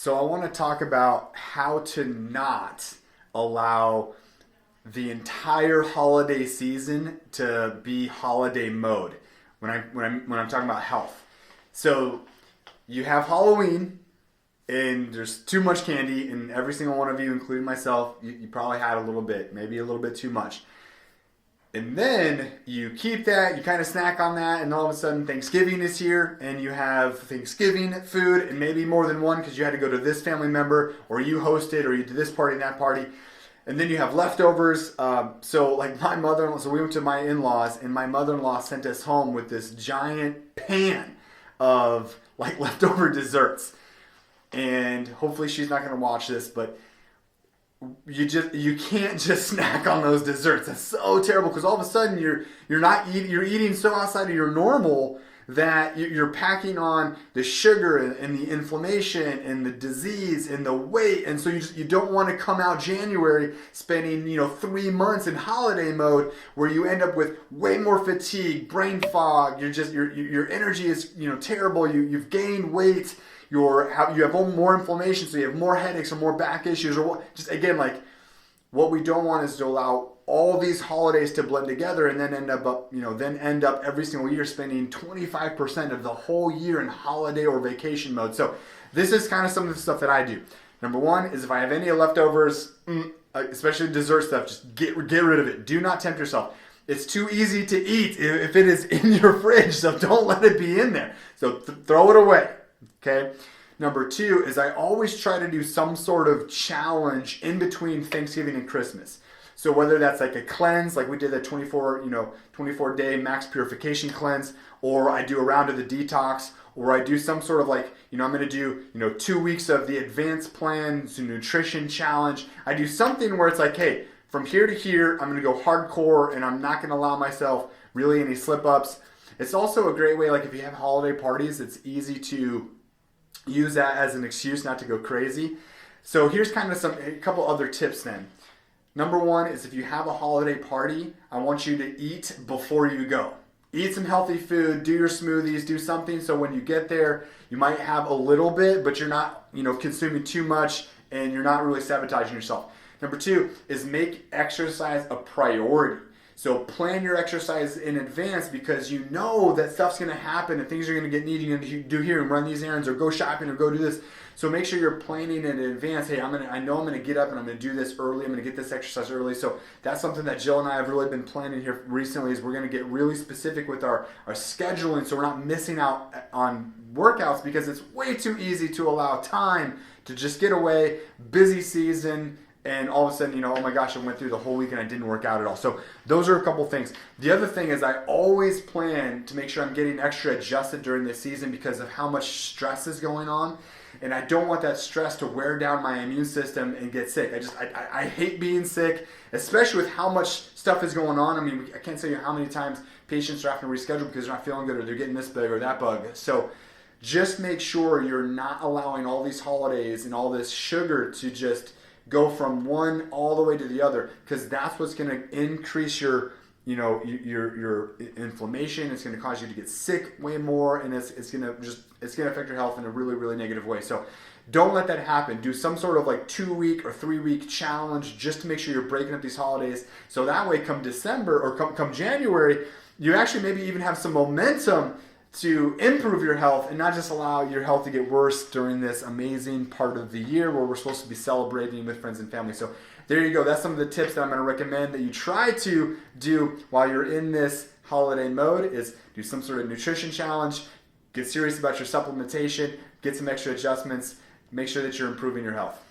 So I want to talk about how to not allow the entire holiday season to be holiday mode when I'm talking about health. So you have Halloween and there's too much candy, and every single one of you, including myself, you probably had a little bit, maybe a little bit too much. And then you keep that, you kind of snack on that, and all of a sudden Thanksgiving is here, and you have Thanksgiving food, and maybe more than one because you had to go to this family member, or you hosted, or you did this party and that party. And then you have leftovers. So like my mother-in-law, so we went to my in-laws, and my mother-in-law sent us home with this giant pan of like leftover desserts. And hopefully she's not going to watch this, but you can't just snack on those desserts. That's so terrible because all of a sudden you're eating so outside of your normal that you're packing on the sugar and the inflammation and the disease and the weight, and so you don't want to come out January spending 3 months in holiday mode where you end up with way more fatigue, brain fog. Your energy is terrible. You've gained weight. You have more inflammation, so you have more headaches or more back issues, or just again, like, what we don't want is to allow all these holidays to blend together and then end up every single year spending 25% of the whole year in holiday or vacation mode. So this is kind of some of the stuff that I do. Number one is if I have any leftovers, especially dessert stuff, just get rid of it. Do not tempt yourself. It's too easy to eat if it is in your fridge, so don't let it be in there. So throw it away. Okay. Number two is I always try to do some sort of challenge in between Thanksgiving and Christmas. So whether that's like a cleanse, like we did the 24 day max purification cleanse, or I do a round of the detox, or I do some sort of like, I'm going to do, 2 weeks of the advanced plan, so nutrition challenge. I do something where it's like, hey, from here to here, I'm going to go hardcore and I'm not going to allow myself really any slip ups. It's also a great way, like if you have holiday parties, it's easy to use that as an excuse not to go crazy. So here's kind of a couple other tips then. Number one is if you have a holiday party, I want you to eat before you go. Eat some healthy food, do your smoothies, do something so when you get there, you might have a little bit, but you're not, consuming too much and you're not really sabotaging yourself. Number two is make exercise a priority. So plan your exercise in advance because you know that stuff's going to happen and things are going to get needed. You're going to do here and run these errands or go shopping or go do this. So make sure you're planning in advance. Hey, I know I'm going to get up and I'm going to do this early. I'm going to get this exercise early. So that's something that Jill and I have really been planning here recently is we're going to get really specific with our scheduling so we're not missing out on workouts because it's way too easy to allow time to just get away, busy season, and all of a sudden, oh my gosh, I went through the whole week and I didn't work out at all. So those are a couple things. The other thing is I always plan to make sure I'm getting extra adjusted during this season because of how much stress is going on. And I don't want that stress to wear down my immune system and get sick. I hate being sick, especially with how much stuff is going on. I mean, I can't tell you how many times patients are having to reschedule because they're not feeling good or they're getting this bug or that bug. So just make sure you're not allowing all these holidays and all this sugar to just go from one all the way to the other because that's what's going to increase your inflammation. It's going to cause you to get sick way more, and it's going to affect your health in a really, really negative way. So don't let that happen. Do some sort of like 2 week or 3 week challenge just to make sure you're breaking up these holidays. So that way, come December or come January, you actually maybe even have some momentum to improve your health and not just allow your health to get worse during this amazing part of the year where we're supposed to be celebrating with friends and family. So there you go. That's some of the tips that I'm going to recommend that you try to do while you're in this holiday mode is do some sort of nutrition challenge, get serious about your supplementation, get some extra adjustments, make sure that you're improving your health.